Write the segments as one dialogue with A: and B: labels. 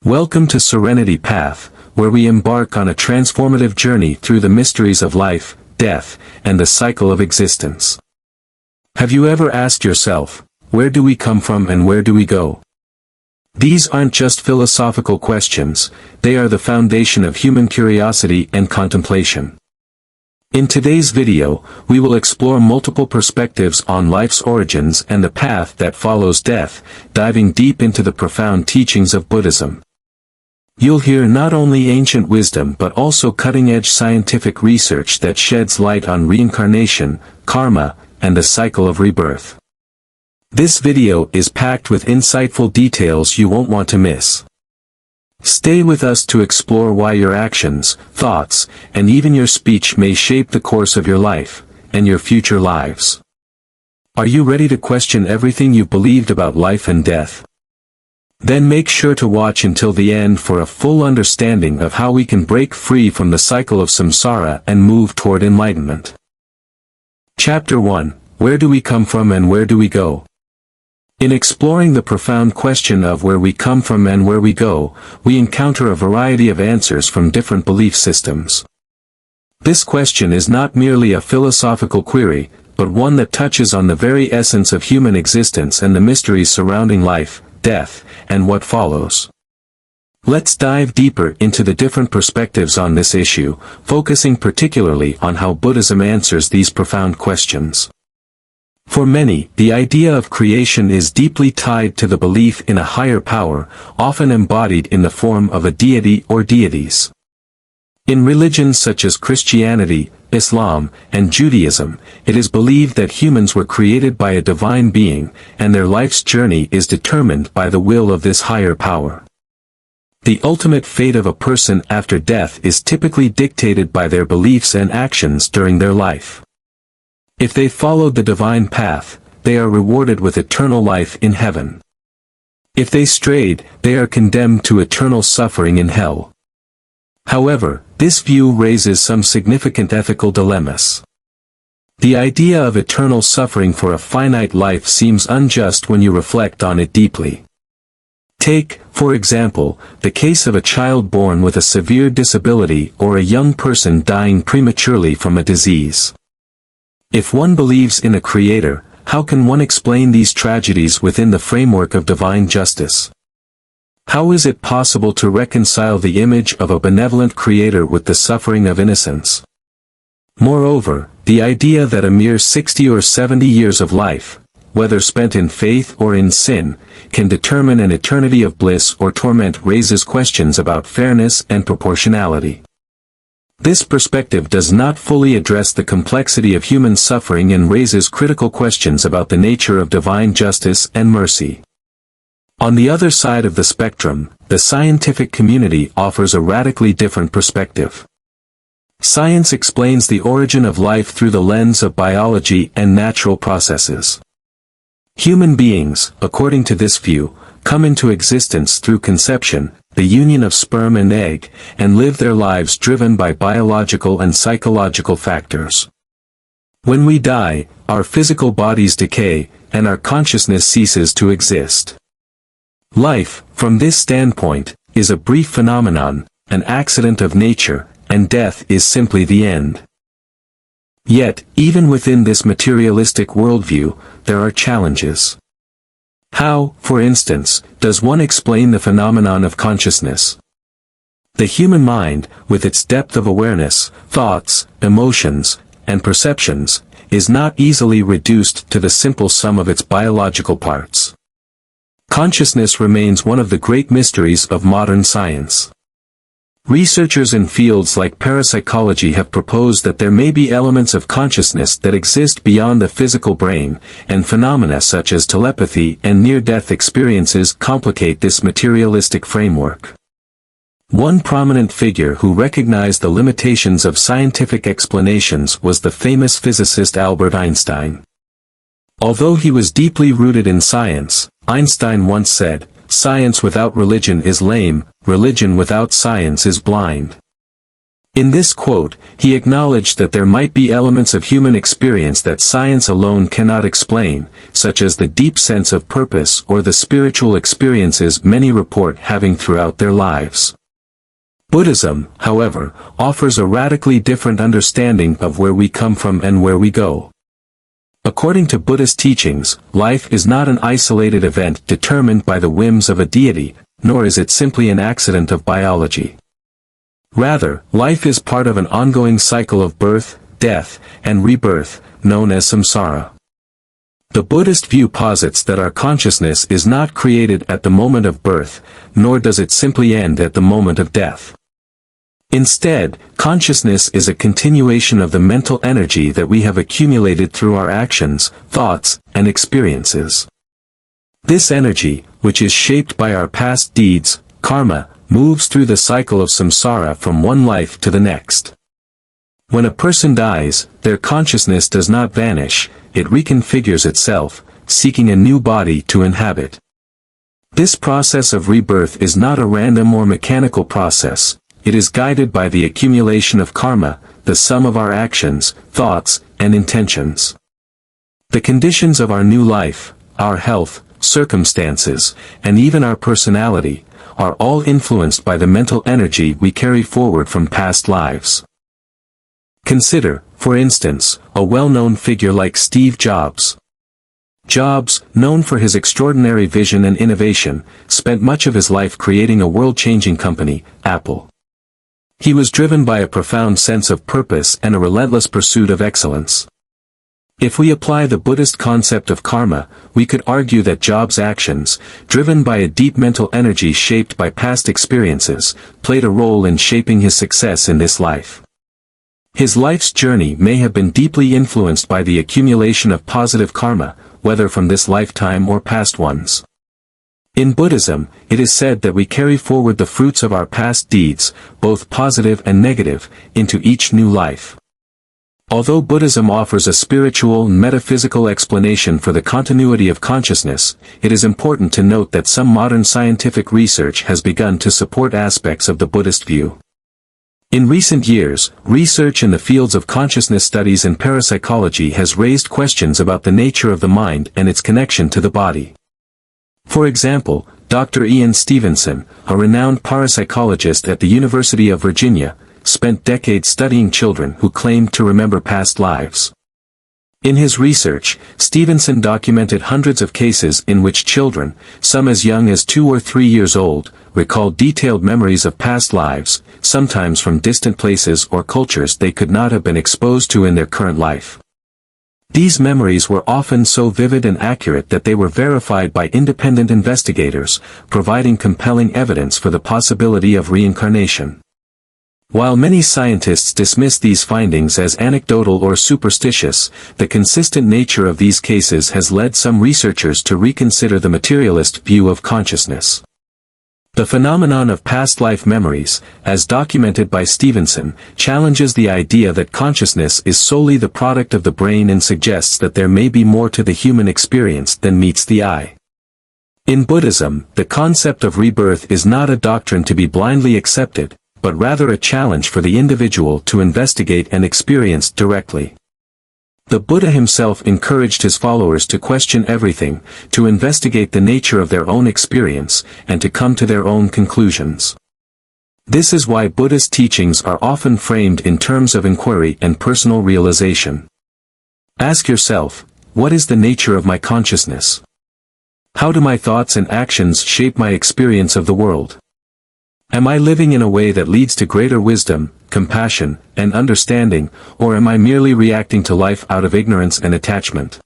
A: Welcome to Serenity Path, where we embark on a transformative journey through the mysteries of life, death, and the cycle of existence. Have you ever asked yourself, where do we come from and where do we go? These aren't just philosophical questions, they are the foundation of human curiosity and contemplation. In today's video, we will explore multiple perspectives on life's origins and the path that follows death, diving deep into the profound teachings of Buddhism. You'll hear not only ancient wisdom but also cutting-edge scientific research that sheds light on reincarnation, karma, and the cycle of rebirth. This video is packed with insightful details you won't want to miss. Stay with us to explore why your actions, thoughts, and even your speech may shape the course of your life, and your future lives. Are you ready to question everything you've believed about life and death? Then make sure to watch until the end for a full understanding of how we can break free from the cycle of samsara and move toward enlightenment. Chapter 1: Where do we come from and where do we go? In exploring the profound question of where we come from and where we go, we encounter a variety of answers from different belief systems. This question is not merely a philosophical query, but one that touches on the very essence of human existence and the mysteries surrounding life, death, and what follows. Let's dive deeper into the different perspectives on this issue, focusing particularly on how Buddhism answers these profound questions. For many, the idea of creation is deeply tied to the belief in a higher power, often embodied in the form of a deity or deities. In religions such as Christianity, Islam, and Judaism, it is believed that humans were created by a divine being, and their life's journey is determined by the will of this higher power. The ultimate fate of a person after death is typically dictated by their beliefs and actions during their life. If they followed the divine path, they are rewarded with eternal life in heaven. If they strayed, they are condemned to eternal suffering in hell. However, this view raises some significant ethical dilemmas. The idea of eternal suffering for a finite life seems unjust when you reflect on it deeply. Take, for example, the case of a child born with a severe disability or a young person dying prematurely from a disease. If one believes in a creator, how can one explain these tragedies within the framework of divine justice? How is it possible to reconcile the image of a benevolent creator with the suffering of innocence? Moreover, the idea that a mere 60 or 70 years of life, whether spent in faith or in sin, can determine an eternity of bliss or torment raises questions about fairness and proportionality. This perspective does not fully address the complexity of human suffering and raises critical questions about the nature of divine justice and mercy. On the other side of the spectrum, the scientific community offers a radically different perspective. Science explains the origin of life through the lens of biology and natural processes. Human beings, according to this view, come into existence through conception, the union of sperm and egg, and live their lives driven by biological and psychological factors. When we die, our physical bodies decay, and our consciousness ceases to exist. Life, from this standpoint, is a brief phenomenon, an accident of nature, and death is simply the end. Yet, even within this materialistic worldview, there are challenges. How, for instance, does one explain the phenomenon of consciousness? The human mind, with its depth of awareness, thoughts, emotions, and perceptions, is not easily reduced to the simple sum of its biological parts. Consciousness remains one of the great mysteries of modern science. Researchers in fields like parapsychology have proposed that there may be elements of consciousness that exist beyond the physical brain, and phenomena such as telepathy and near-death experiences complicate this materialistic framework. One prominent figure who recognized the limitations of scientific explanations was the famous physicist Albert Einstein. Although he was deeply rooted in science, Einstein once said, "Science without religion is lame, religion without science is blind." In this quote, he acknowledged that there might be elements of human experience that science alone cannot explain, such as the deep sense of purpose or the spiritual experiences many report having throughout their lives. Buddhism, however, offers a radically different understanding of where we come from and where we go. According to Buddhist teachings, life is not an isolated event determined by the whims of a deity, nor is it simply an accident of biology. Rather, life is part of an ongoing cycle of birth, death, and rebirth, known as samsara. The Buddhist view posits that our consciousness is not created at the moment of birth, nor does it simply end at the moment of death. Instead, consciousness is a continuation of the mental energy that we have accumulated through our actions, thoughts, and experiences. This energy, which is shaped by our past deeds, karma, moves through the cycle of samsara from one life to the next. When a person dies, their consciousness does not vanish, it reconfigures itself, seeking a new body to inhabit. This process of rebirth is not a random or mechanical process, it is guided by the accumulation of karma, the sum of our actions, thoughts, and intentions. The conditions of our new life, our health, circumstances, and even our personality, are all influenced by the mental energy we carry forward from past lives. Consider, for instance, a well-known figure like Steve Jobs. Jobs, known for his extraordinary vision and innovation, spent much of his life creating a world-changing company, Apple. He was driven by a profound sense of purpose and a relentless pursuit of excellence. If we apply the Buddhist concept of karma, we could argue that Jobs' actions, driven by a deep mental energy shaped by past experiences, played a role in shaping his success in this life. His life's journey may have been deeply influenced by the accumulation of positive karma, whether from this lifetime or past ones. In Buddhism, it is said that we carry forward the fruits of our past deeds, both positive and negative, into each new life. Although Buddhism offers a spiritual and metaphysical explanation for the continuity of consciousness, it is important to note that some modern scientific research has begun to support aspects of the Buddhist view. In recent years, research in the fields of consciousness studies and parapsychology has raised questions about the nature of the mind and its connection to the body. For example, Dr. Ian Stevenson, a renowned parapsychologist at the University of Virginia, spent decades studying children who claimed to remember past lives. In his research, Stevenson documented hundreds of cases in which children, some as young as 2 or 3 years old, recalled detailed memories of past lives, sometimes from distant places or cultures they could not have been exposed to in their current life. These memories were often so vivid and accurate that they were verified by independent investigators, providing compelling evidence for the possibility of reincarnation. While many scientists dismiss these findings as anecdotal or superstitious, the consistent nature of these cases has led some researchers to reconsider the materialist view of consciousness. The phenomenon of past life memories, as documented by Stevenson, challenges the idea that consciousness is solely the product of the brain and suggests that there may be more to the human experience than meets the eye. In Buddhism, the concept of rebirth is not a doctrine to be blindly accepted, but rather a challenge for the individual to investigate and experience directly. The Buddha himself encouraged his followers to question everything, to investigate the nature of their own experience, and to come to their own conclusions. This is why Buddhist teachings are often framed in terms of inquiry and personal realization. Ask yourself, what is the nature of my consciousness? How do my thoughts and actions shape my experience of the world? Am I living in a way that leads to greater wisdom, compassion, and understanding, or am I merely reacting to life out of ignorance and attachment?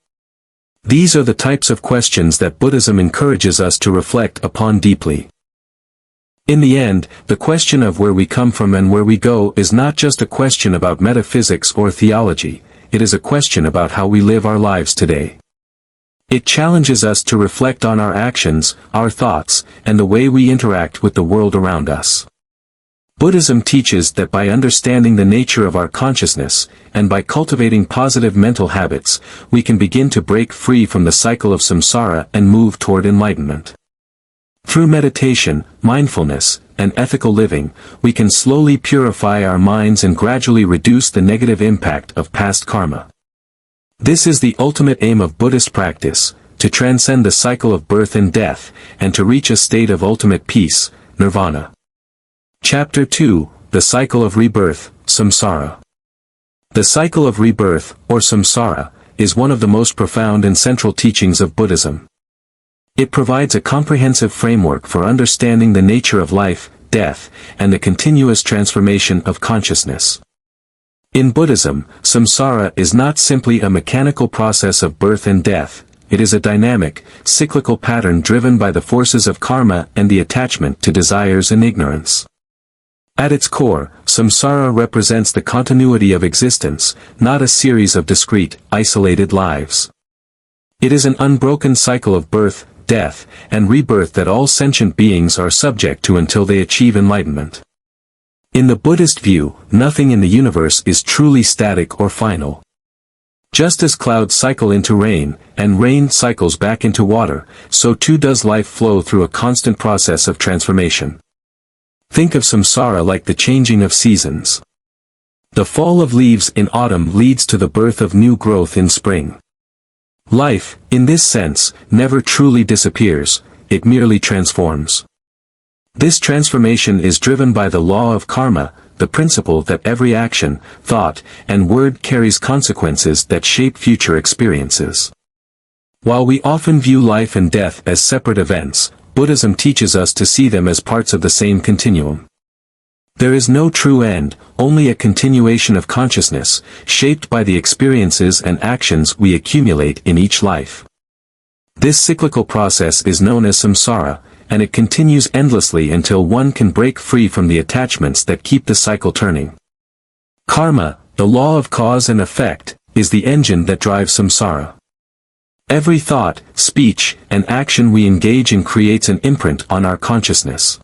A: These are the types of questions that Buddhism encourages us to reflect upon deeply. In the end, the question of where we come from and where we go is not just a question about metaphysics or theology, it is a question about how we live our lives today. It challenges us to reflect on our actions, our thoughts, and the way we interact with the world around us. Buddhism teaches that by understanding the nature of our consciousness, and by cultivating positive mental habits, we can begin to break free from the cycle of samsara and move toward enlightenment. Through meditation, mindfulness, and ethical living, we can slowly purify our minds and gradually reduce the negative impact of past karma. This is the ultimate aim of Buddhist practice, to transcend the cycle of birth and death, and to reach a state of ultimate peace, nirvana. Chapter 2, The Cycle of Rebirth, Samsara. The cycle of rebirth, or samsara, is one of the most profound and central teachings of Buddhism. It provides a comprehensive framework for understanding the nature of life, death, and the continuous transformation of consciousness. In Buddhism, samsara is not simply a mechanical process of birth and death, it is a dynamic, cyclical pattern driven by the forces of karma and the attachment to desires and ignorance. At its core, samsara represents the continuity of existence, not a series of discrete, isolated lives. It is an unbroken cycle of birth, death, and rebirth that all sentient beings are subject to until they achieve enlightenment. In the Buddhist view, nothing in the universe is truly static or final. Just as clouds cycle into rain, and rain cycles back into water, so too does life flow through a constant process of transformation. Think of samsara like the changing of seasons. The fall of leaves in autumn leads to the birth of new growth in spring. Life, in this sense, never truly disappears, it merely transforms. This transformation is driven by the law of karma, the principle that every action, thought, and word carries consequences that shape future experiences. While we often view life and death as separate events, Buddhism teaches us to see them as parts of the same continuum. There is no true end, only a continuation of consciousness, shaped by the experiences and actions we accumulate in each life. This cyclical process is known as samsara, and it continues endlessly until one can break free from the attachments that keep the cycle turning. Karma, the law of cause and effect, is the engine that drives samsara. Every thought, speech, and action we engage in creates an imprint on our consciousness.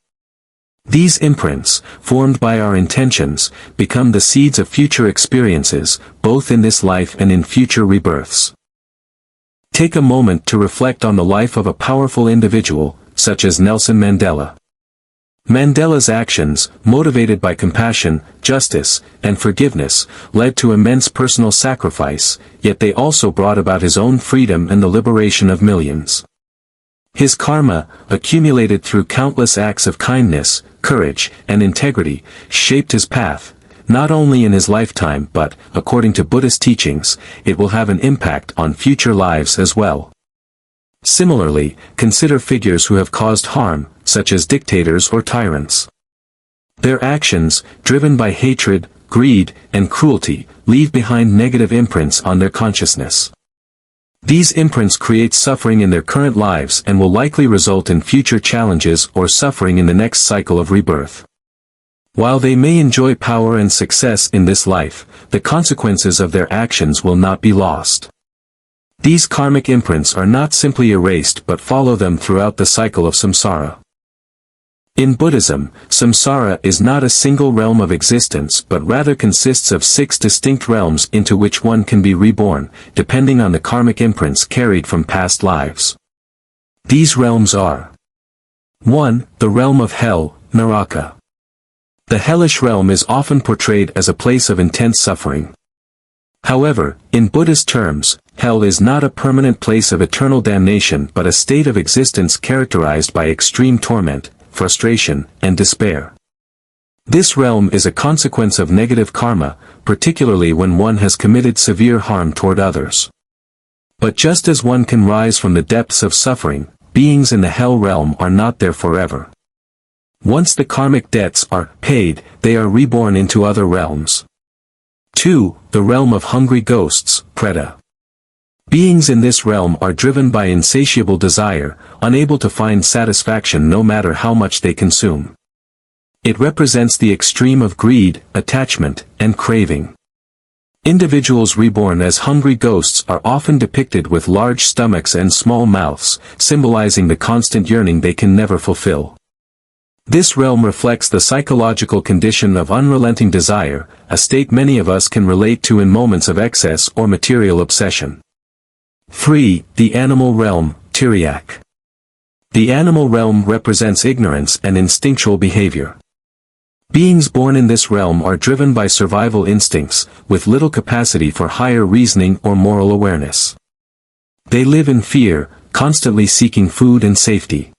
A: These imprints, formed by our intentions, become the seeds of future experiences, both in this life and in future rebirths. Take a moment to reflect on the life of a powerful individual, such as Nelson Mandela. Mandela's actions, motivated by compassion, justice, and forgiveness, led to immense personal sacrifice, yet they also brought about his own freedom and the liberation of millions. His karma, accumulated through countless acts of kindness, courage, and integrity, shaped his path. Not only in his lifetime but, according to Buddhist teachings, it will have an impact on future lives as well. Similarly, consider figures who have caused harm, such as dictators or tyrants. Their actions, driven by hatred, greed, and cruelty, leave behind negative imprints on their consciousness. These imprints create suffering in their current lives and will likely result in future challenges or suffering in the next cycle of rebirth. While they may enjoy power and success in this life, the consequences of their actions will not be lost. These karmic imprints are not simply erased but follow them throughout the cycle of samsara. In Buddhism, samsara is not a single realm of existence but rather consists of 6 distinct realms into which one can be reborn, depending on the karmic imprints carried from past lives. These realms are: 1. The realm of hell, Naraka. The hellish realm is often portrayed as a place of intense suffering. However, in Buddhist terms, hell is not a permanent place of eternal damnation but a state of existence characterized by extreme torment, frustration, and despair. This realm is a consequence of negative karma, particularly when one has committed severe harm toward others. But just as one can rise from the depths of suffering, beings in the hell realm are not there forever. Once the karmic debts are paid, they are reborn into other realms. 2. The realm of hungry ghosts, Preta. Beings in this realm are driven by insatiable desire, unable to find satisfaction no matter how much they consume. It represents the extreme of greed, attachment, and craving. Individuals reborn as hungry ghosts are often depicted with large stomachs and small mouths, symbolizing the constant yearning they can never fulfill. This realm reflects the psychological condition of unrelenting desire, a state many of us can relate to in moments of excess or material obsession. 3. The animal realm, Tiriyak. The animal realm represents ignorance and instinctual behavior. Beings born in this realm are driven by survival instincts, with little capacity for higher reasoning or moral awareness. They live in fear, constantly seeking food and safety.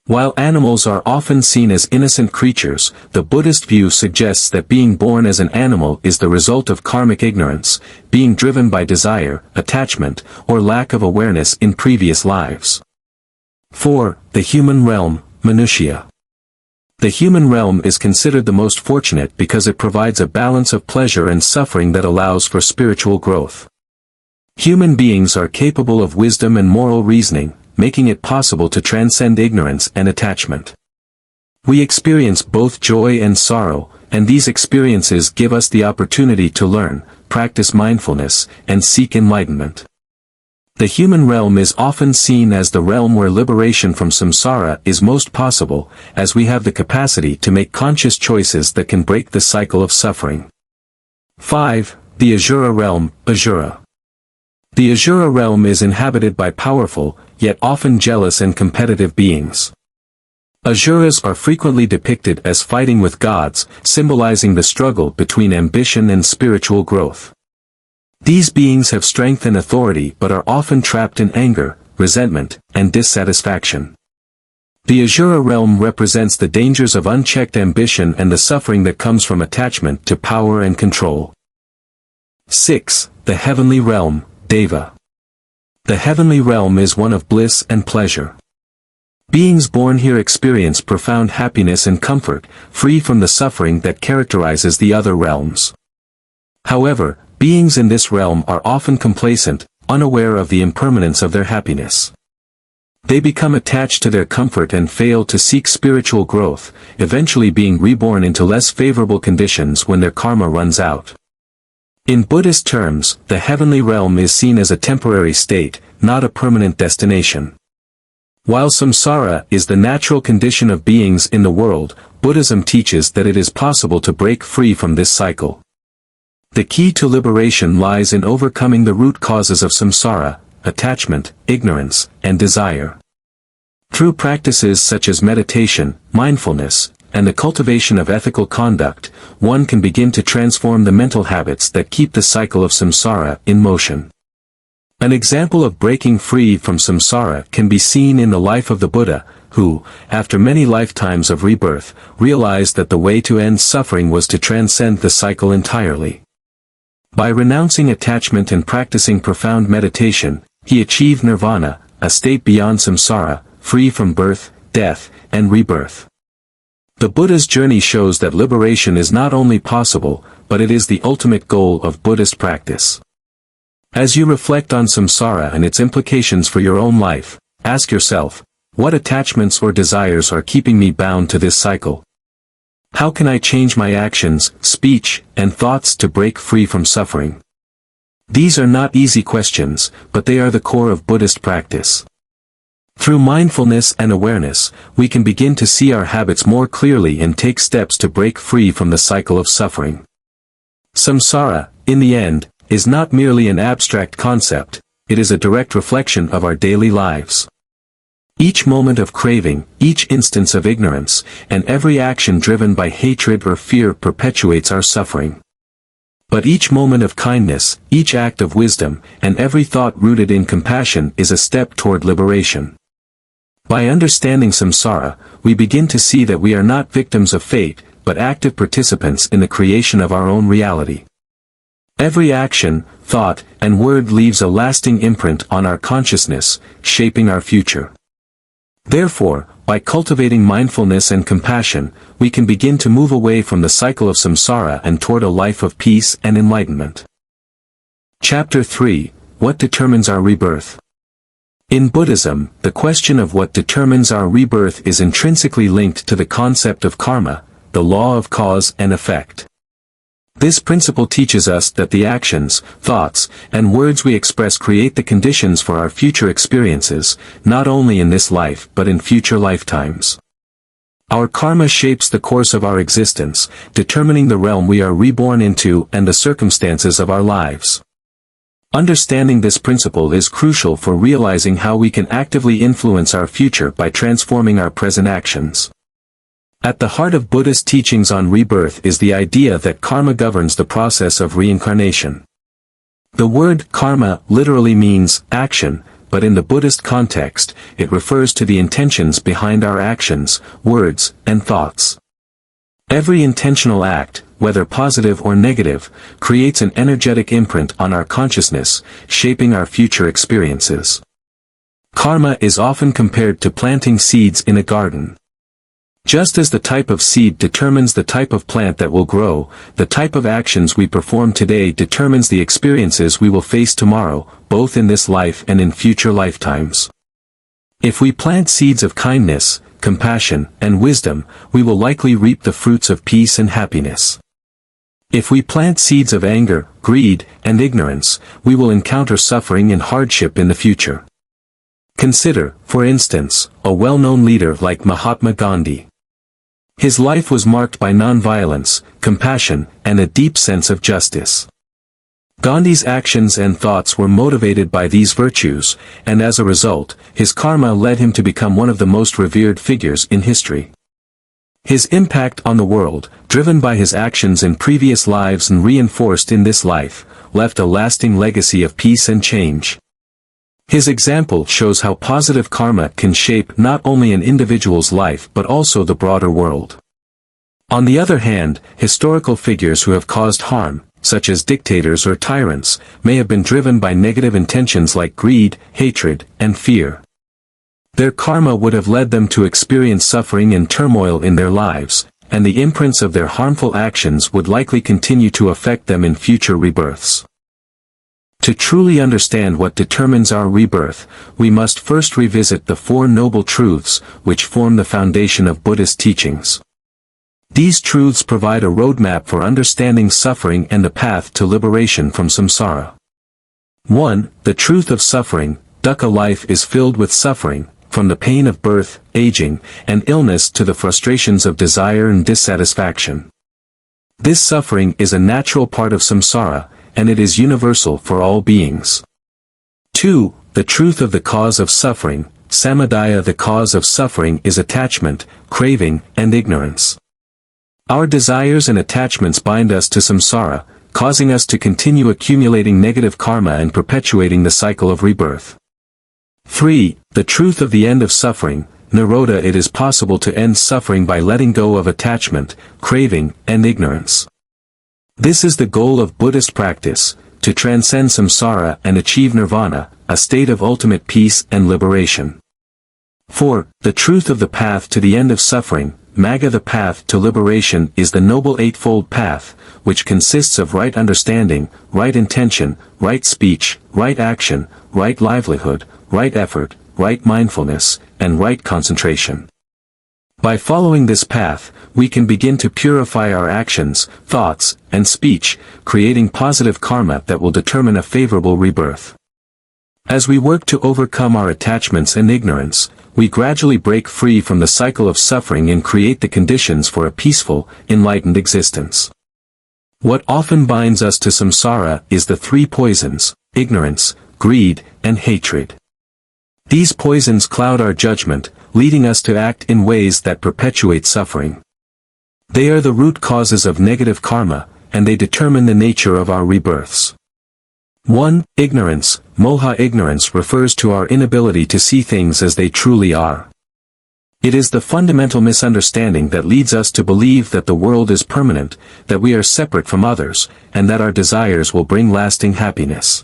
A: While animals are often seen as innocent creatures, the Buddhist view suggests that being born as an animal is the result of karmic ignorance, being driven by desire, attachment, or lack of awareness in previous lives. 4. The human realm, Manushya. The human realm is considered the most fortunate because it provides a balance of pleasure and suffering that allows for spiritual growth. Human beings are capable of wisdom and moral reasoning, making it possible to transcend ignorance and attachment. We experience both joy and sorrow, and these experiences give us the opportunity to learn, practice mindfulness, and seek enlightenment. The human realm is often seen as the realm where liberation from samsara is most possible, as we have the capacity to make conscious choices that can break the cycle of suffering. 5. The Asura realm, Asura. The Asura realm is inhabited by powerful, yet often jealous and competitive beings. Asuras are frequently depicted as fighting with gods, symbolizing the struggle between ambition and spiritual growth. These beings have strength and authority but are often trapped in anger, resentment, and dissatisfaction. The Asura realm represents the dangers of unchecked ambition and the suffering that comes from attachment to power and control. 6. The heavenly realm, Deva. The heavenly realm is one of bliss and pleasure. Beings born here experience profound happiness and comfort, free from the suffering that characterizes the other realms. However, beings in this realm are often complacent, unaware of the impermanence of their happiness. They become attached to their comfort and fail to seek spiritual growth, eventually being reborn into less favorable conditions when their karma runs out. In Buddhist terms, the heavenly realm is seen as a temporary state, not a permanent destination. While samsara is the natural condition of beings in the world, Buddhism teaches that it is possible to break free from this cycle. The key to liberation lies in overcoming the root causes of samsara, attachment, ignorance, and desire. Through practices such as meditation, mindfulness, and the cultivation of ethical conduct, one can begin to transform the mental habits that keep the cycle of samsara in motion. An example of breaking free from samsara can be seen in the life of the Buddha, who, after many lifetimes of rebirth, realized that the way to end suffering was to transcend the cycle entirely. By renouncing attachment and practicing profound meditation, he achieved nirvana, a state beyond samsara, free from birth, death, and rebirth. The Buddha's journey shows that liberation is not only possible, but it is the ultimate goal of Buddhist practice. As you reflect on samsara and its implications for your own life, ask yourself, what attachments or desires are keeping me bound to this cycle? How can I change my actions, speech, and thoughts to break free from suffering? These are not easy questions, but they are the core of Buddhist practice. Through mindfulness and awareness, we can begin to see our habits more clearly and take steps to break free from the cycle of suffering. Samsara, in the end, is not merely an abstract concept, it is a direct reflection of our daily lives. Each moment of craving, each instance of ignorance, and every action driven by hatred or fear perpetuates our suffering. But each moment of kindness, each act of wisdom, and every thought rooted in compassion is a step toward liberation. By understanding samsara, we begin to see that we are not victims of fate, but active participants in the creation of our own reality. Every action, thought, and word leaves a lasting imprint on our consciousness, shaping our future. Therefore, by cultivating mindfulness and compassion, we can begin to move away from the cycle of samsara and toward a life of peace and enlightenment. Chapter 3: What determines our rebirth? In Buddhism, the question of what determines our rebirth is intrinsically linked to the concept of karma, the law of cause and effect. This principle teaches us that the actions, thoughts, and words we express create the conditions for our future experiences, not only in this life but in future lifetimes. Our karma shapes the course of our existence, determining the realm we are reborn into and the circumstances of our lives. Understanding this principle is crucial for realizing how we can actively influence our future by transforming our present actions. At the heart of Buddhist teachings on rebirth is the idea that karma governs the process of reincarnation. The word karma literally means action, but in the Buddhist context, it refers to the intentions behind our actions, words, and thoughts. Every intentional act, whether positive or negative, creates an energetic imprint on our consciousness, shaping our future experiences. Karma is often compared to planting seeds in a garden. Just as the type of seed determines the type of plant that will grow, the type of actions we perform today determines the experiences we will face tomorrow, both in this life and in future lifetimes. If we plant seeds of kindness, compassion, and wisdom, we will likely reap the fruits of peace and happiness. If we plant seeds of anger, greed, and ignorance, we will encounter suffering and hardship in the future. Consider, for instance, a well-known leader like Mahatma Gandhi. His life was marked by non-violence, compassion, and a deep sense of justice. Gandhi's actions and thoughts were motivated by these virtues, and as a result, his karma led him to become one of the most revered figures in history. His impact on the world, driven by his actions in previous lives and reinforced in this life, left a lasting legacy of peace and change. His example shows how positive karma can shape not only an individual's life but also the broader world. On the other hand, historical figures who have caused harm, such as dictators or tyrants, may have been driven by negative intentions like greed, hatred, and fear. Their karma would have led them to experience suffering and turmoil in their lives, and the imprints of their harmful actions would likely continue to affect them in future rebirths. To truly understand what determines our rebirth, we must first revisit the Four Noble Truths, which form the foundation of Buddhist teachings. These truths provide a roadmap for understanding suffering and the path to liberation from samsara. 1. The truth of suffering. Dukkha life is filled with suffering, from the pain of birth, aging, and illness to the frustrations of desire and dissatisfaction. This suffering is a natural part of samsara, and it is universal for all beings. 2. The truth of the cause of suffering. Samadaya. The cause of suffering is attachment, craving, and ignorance. Our desires and attachments bind us to samsara, causing us to continue accumulating negative karma and perpetuating the cycle of rebirth. 3. The truth of the end of suffering. Nirodha. It is possible to end suffering by letting go of attachment, craving, and ignorance. This is the goal of Buddhist practice, to transcend samsara and achieve nirvana, a state of ultimate peace and liberation. 4. The truth of the path to the end of suffering. Magga. The path to liberation is the Noble Eightfold Path, which consists of right understanding, right intention, right speech, right action, right livelihood, right effort, right mindfulness, and right concentration. By following this path, we can begin to purify our actions, thoughts, and speech, creating positive karma that will determine a favorable rebirth. As we work to overcome our attachments and ignorance, we gradually break free from the cycle of suffering and create the conditions for a peaceful, enlightened existence. What often binds us to samsara is the three poisons: ignorance, greed, and hatred. These poisons cloud our judgment, leading us to act in ways that perpetuate suffering. They are the root causes of negative karma, and they determine the nature of our rebirths. 1. Ignorance. Moha. Ignorance refers to our inability to see things as they truly are. It is the fundamental misunderstanding that leads us to believe that the world is permanent, that we are separate from others, and that our desires will bring lasting happiness.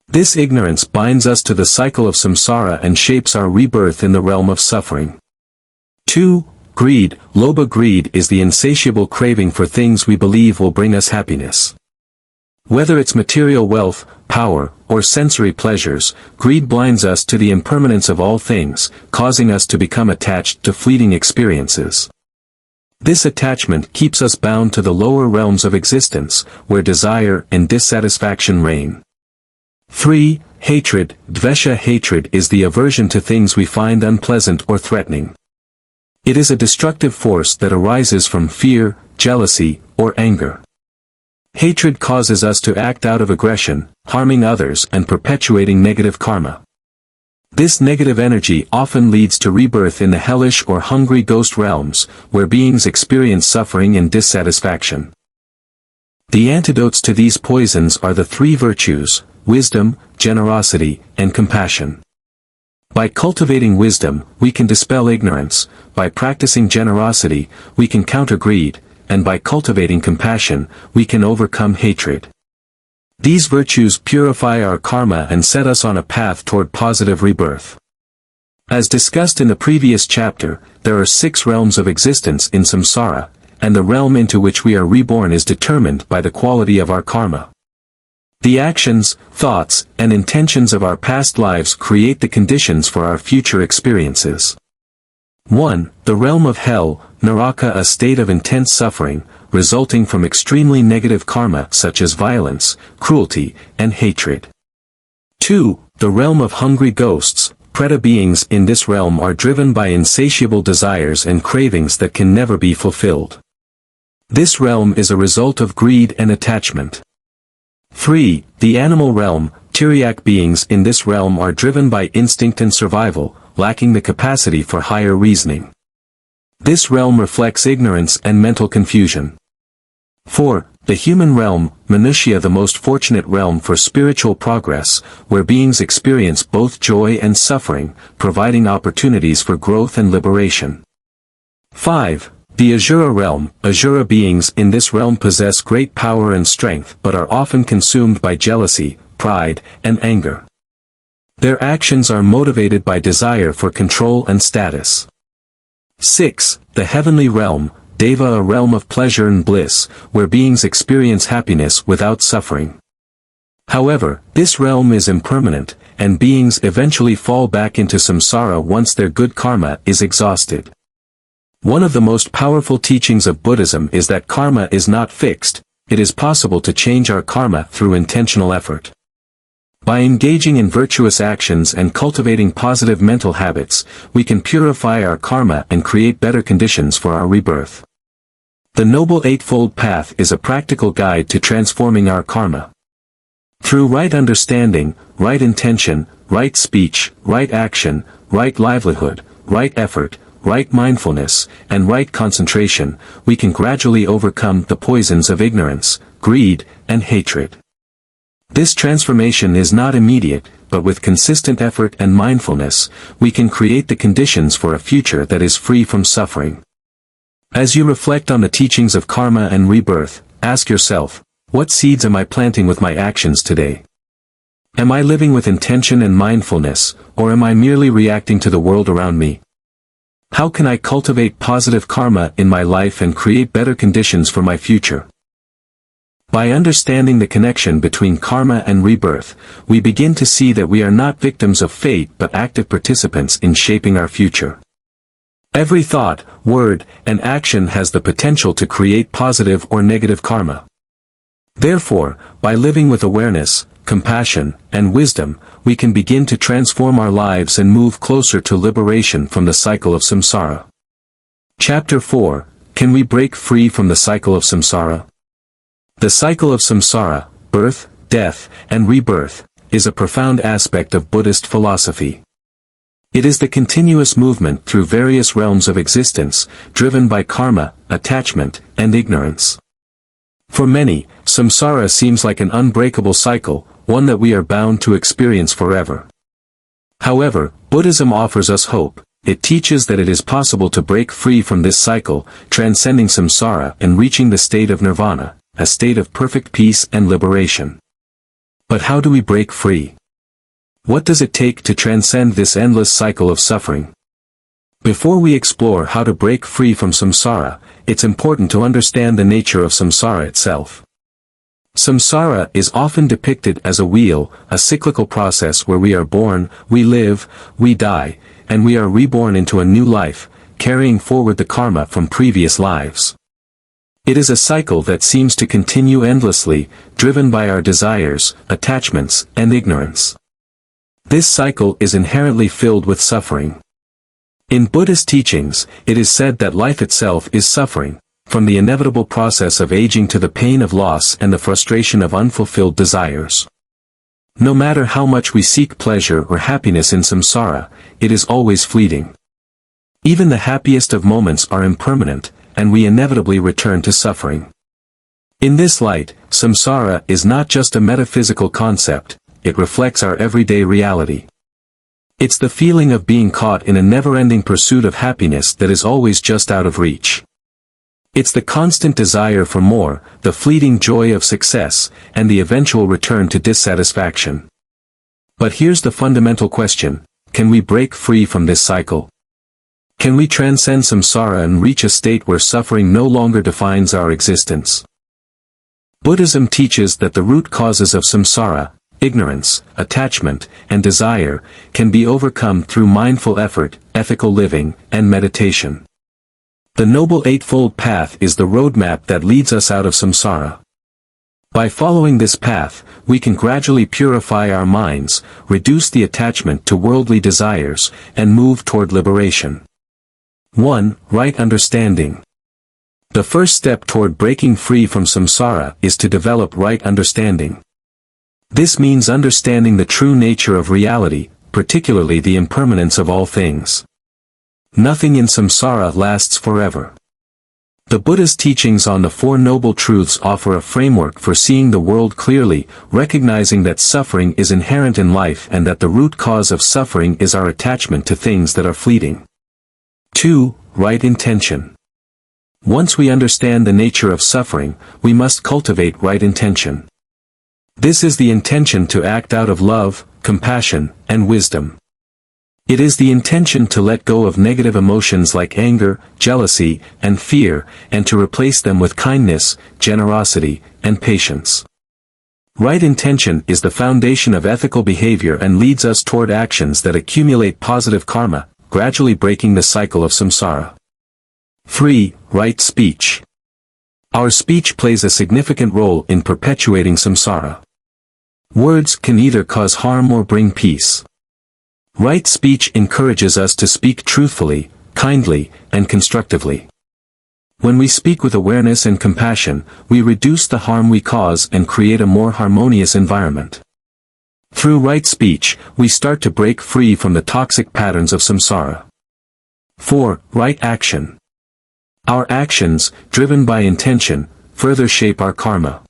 A: This ignorance binds us to the cycle of samsara and shapes our rebirth in the realm of suffering. 2. Greed. Lobha. Greed is the insatiable craving for things we believe will bring us happiness. Whether it's material wealth, power, or sensory pleasures, greed blinds us to the impermanence of all things, causing us to become attached to fleeting experiences. This attachment keeps us bound to the lower realms of existence, where desire and dissatisfaction reign. 3. Hatred. Dvesha. Hatred is the aversion to things we find unpleasant or threatening. It is a destructive force that arises from fear, jealousy, or anger. Hatred causes us to act out of aggression, harming others and perpetuating negative karma. This negative energy often leads to rebirth in the hellish or hungry ghost realms, where beings experience suffering and dissatisfaction. The antidotes to these poisons are the three virtues: wisdom, generosity, and compassion. By cultivating wisdom, we can dispel ignorance; by practicing generosity, we can counter greed; and by cultivating compassion, we can overcome hatred. These virtues purify our karma and set us on a path toward positive rebirth. As discussed in the previous chapter, there are 6 realms of existence in samsara, and the realm into which we are reborn is determined by the quality of our karma. The actions, thoughts, and intentions of our past lives create the conditions for our future experiences. 1. The realm of hell, naraka, a state of intense suffering, resulting from extremely negative karma such as violence, cruelty, and hatred. 2. The realm of hungry ghosts, preta beings in this realm are driven by insatiable desires and cravings that can never be fulfilled. This realm is a result of greed and attachment. 3. The animal realm, Tiriac beings in this realm are driven by instinct and survival, lacking the capacity for higher reasoning. This realm reflects ignorance and mental confusion. 4. The human realm, Manushya, the most fortunate realm for spiritual progress, where beings experience both joy and suffering, providing opportunities for growth and liberation. 5. The Asura realm, Asura beings in this realm possess great power and strength but are often consumed by jealousy, pride, and anger. Their actions are motivated by desire for control and status. 6. The heavenly realm, Deva, a realm of pleasure and bliss, where beings experience happiness without suffering. However, this realm is impermanent, and beings eventually fall back into samsara once their good karma is exhausted. One of the most powerful teachings of Buddhism is that karma is not fixed; it is possible to change our karma through intentional effort. By engaging in virtuous actions and cultivating positive mental habits, we can purify our karma and create better conditions for our rebirth. The Noble Eightfold Path is a practical guide to transforming our karma. Through right understanding, right intention, right speech, right action, right livelihood, right effort, right mindfulness, and right concentration, we can gradually overcome the poisons of ignorance, greed, and hatred. This transformation is not immediate, but with consistent effort and mindfulness, we can create the conditions for a future that is free from suffering. As you reflect on the teachings of karma and rebirth, ask yourself, what seeds am I planting with my actions today? Am I living with intention and mindfulness, or am I merely reacting to the world around me? How can I cultivate positive karma in my life and create better conditions for my future? By understanding the connection between karma and rebirth, we begin to see that we are not victims of fate but active participants in shaping our future. Every thought, word, and action has the potential to create positive or negative karma. Therefore, by living with awareness, compassion, and wisdom, we can begin to transform our lives and move closer to liberation from the cycle of samsara. Chapter 4: Can we break free from the cycle of samsara? The cycle of samsara, birth, death, and rebirth, is a profound aspect of Buddhist philosophy. It is the continuous movement through various realms of existence, driven by karma, attachment, and ignorance. For many, samsara seems like an unbreakable cycle, one that we are bound to experience forever. However, Buddhism offers us hope. It teaches that it is possible to break free from this cycle, transcending samsara and reaching the state of nirvana, a state of perfect peace and liberation. But how do we break free? What does it take to transcend this endless cycle of suffering? Before we explore how to break free from samsara, it's important to understand the nature of samsara itself. Samsara is often depicted as a wheel, a cyclical process where we are born, we live, we die, and we are reborn into a new life, carrying forward the karma from previous lives. It is a cycle that seems to continue endlessly, driven by our desires, attachments, and ignorance. This cycle is inherently filled with suffering. In Buddhist teachings, it is said that life itself is suffering, From the inevitable process of aging to the pain of loss and the frustration of unfulfilled desires. No matter how much we seek pleasure or happiness in samsara, it is always fleeting. Even the happiest of moments are impermanent, and we inevitably return to suffering. In this light, samsara is not just a metaphysical concept, it reflects our everyday reality. It's the feeling of being caught in a never-ending pursuit of happiness that is always just out of reach. It's the constant desire for more, the fleeting joy of success, and the eventual return to dissatisfaction. But here's the fundamental question: can we break free from this cycle? Can we transcend samsara and reach a state where suffering no longer defines our existence? Buddhism teaches that the root causes of samsara, ignorance, attachment, and desire, can be overcome through mindful effort, ethical living, and meditation. The Noble Eightfold Path is the roadmap that leads us out of samsara. By following this path, we can gradually purify our minds, reduce the attachment to worldly desires, and move toward liberation. 1. Right understanding. The first step toward breaking free from samsara is to develop right understanding. This means understanding the true nature of reality, particularly the impermanence of all things. Nothing in samsara lasts forever. The Buddha's teachings on the Four Noble Truths offer a framework for seeing the world clearly, recognizing that suffering is inherent in life and that the root cause of suffering is our attachment to things that are fleeting. 2. Right intention. Once we understand the nature of suffering, we must cultivate right intention. This is the intention to act out of love, compassion, and wisdom. It is the intention to let go of negative emotions like anger, jealousy, and fear, and to replace them with kindness, generosity, and patience. Right intention is the foundation of ethical behavior and leads us toward actions that accumulate positive karma, gradually breaking the cycle of samsara. 3. Right speech. Our speech plays a significant role in perpetuating samsara. Words can either cause harm or bring peace. Right speech encourages us to speak truthfully, kindly, and constructively. When we speak with awareness and compassion, we reduce the harm we cause and create a more harmonious environment. Through right speech, we start to break free from the toxic patterns of samsara. 4. Right action. Our actions, driven by intention, further shape our karma.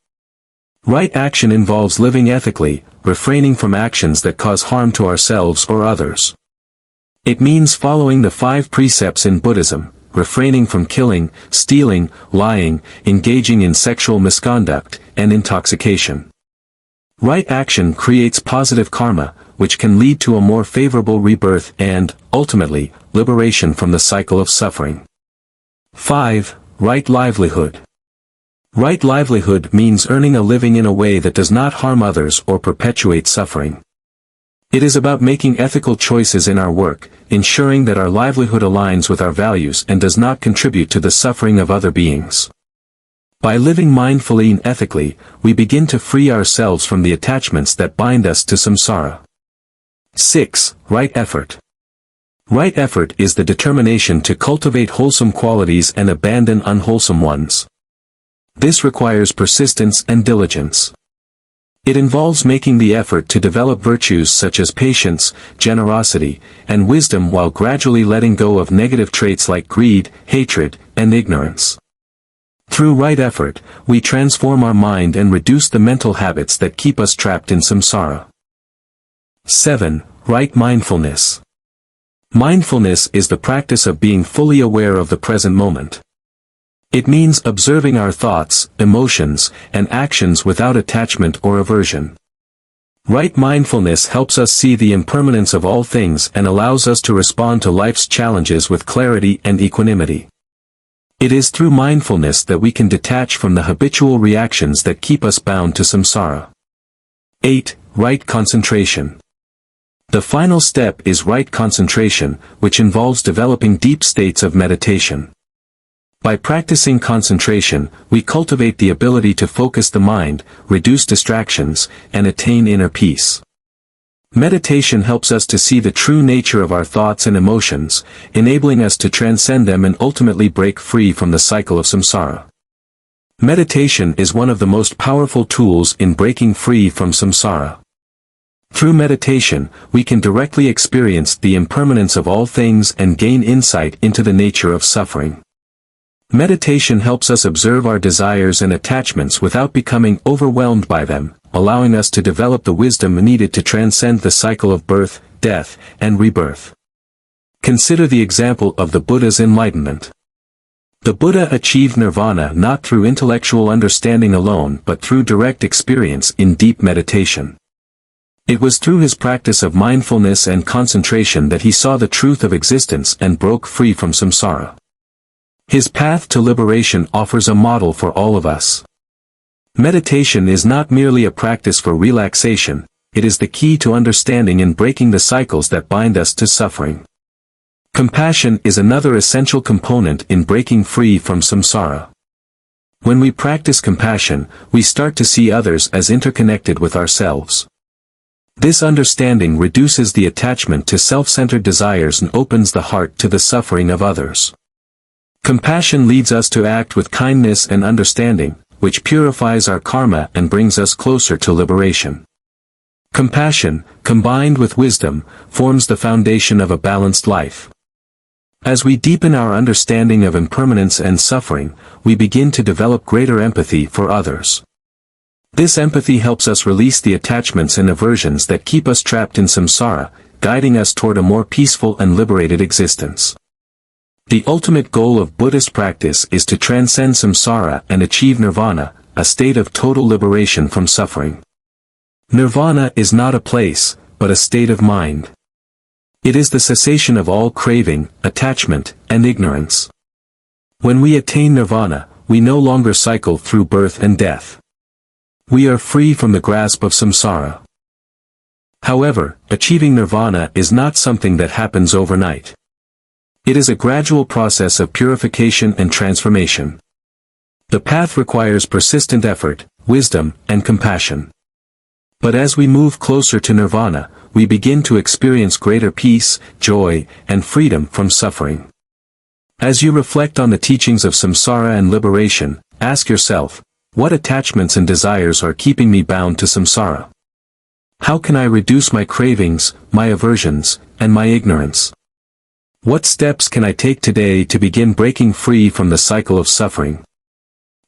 A: Right action involves living ethically, refraining from actions that cause harm to ourselves or others. It means following the 5 precepts in Buddhism, refraining from killing, stealing, lying, engaging in sexual misconduct, and intoxication. Right action creates positive karma, which can lead to a more favorable rebirth and, ultimately, liberation from the cycle of suffering. 5. Right livelihood. Right livelihood means earning a living in a way that does not harm others or perpetuate suffering. It is about making ethical choices in our work, ensuring that our livelihood aligns with our values and does not contribute to the suffering of other beings. By living mindfully and ethically, we begin to free ourselves from the attachments that bind us to samsara. 6. Right effort. Right effort is the determination to cultivate wholesome qualities and abandon unwholesome ones. This requires persistence and diligence. It involves making the effort to develop virtues such as patience, generosity, and wisdom while gradually letting go of negative traits like greed, hatred, and ignorance. Through right effort, we transform our mind and reduce the mental habits that keep us trapped in samsara. 7. Right mindfulness. Mindfulness is the practice of being fully aware of the present moment. It means observing our thoughts, emotions, and actions without attachment or aversion. Right mindfulness helps us see the impermanence of all things and allows us to respond to life's challenges with clarity and equanimity. It is through mindfulness that we can detach from the habitual reactions that keep us bound to samsara. 8. Right concentration. The final step is right concentration, which involves developing deep states of meditation. By practicing concentration, we cultivate the ability to focus the mind, reduce distractions, and attain inner peace. Meditation helps us to see the true nature of our thoughts and emotions, enabling us to transcend them and ultimately break free from the cycle of samsara. Meditation is one of the most powerful tools in breaking free from samsara. Through meditation, we can directly experience the impermanence of all things and gain insight into the nature of suffering. Meditation helps us observe our desires and attachments without becoming overwhelmed by them, allowing us to develop the wisdom needed to transcend the cycle of birth, death, and rebirth. Consider the example of the Buddha's enlightenment. The Buddha achieved nirvana not through intellectual understanding alone but through direct experience in deep meditation. It was through his practice of mindfulness and concentration that he saw the truth of existence and broke free from samsara. His path to liberation offers a model for all of us. Meditation is not merely a practice for relaxation, it is the key to understanding and breaking the cycles that bind us to suffering. Compassion is another essential component in breaking free from samsara. When we practice compassion, we start to see others as interconnected with ourselves. This understanding reduces the attachment to self-centered desires and opens the heart to the suffering of others. Compassion leads us to act with kindness and understanding, which purifies our karma and brings us closer to liberation. Compassion, combined with wisdom, forms the foundation of a balanced life. As we deepen our understanding of impermanence and suffering, we begin to develop greater empathy for others. This empathy helps us release the attachments and aversions that keep us trapped in samsara, guiding us toward a more peaceful and liberated existence. The ultimate goal of Buddhist practice is to transcend samsara and achieve nirvana, a state of total liberation from suffering. Nirvana is not a place, but a state of mind. It is the cessation of all craving, attachment, and ignorance. When we attain nirvana, we no longer cycle through birth and death. We are free from the grasp of samsara. However, achieving nirvana is not something that happens overnight. It is a gradual process of purification and transformation. The path requires persistent effort, wisdom, and compassion. But as we move closer to nirvana, we begin to experience greater peace, joy, and freedom from suffering. As you reflect on the teachings of samsara and liberation, ask yourself, what attachments and desires are keeping me bound to samsara? How can I reduce my cravings, my aversions, and my ignorance? What steps can I take today to begin breaking free from the cycle of suffering?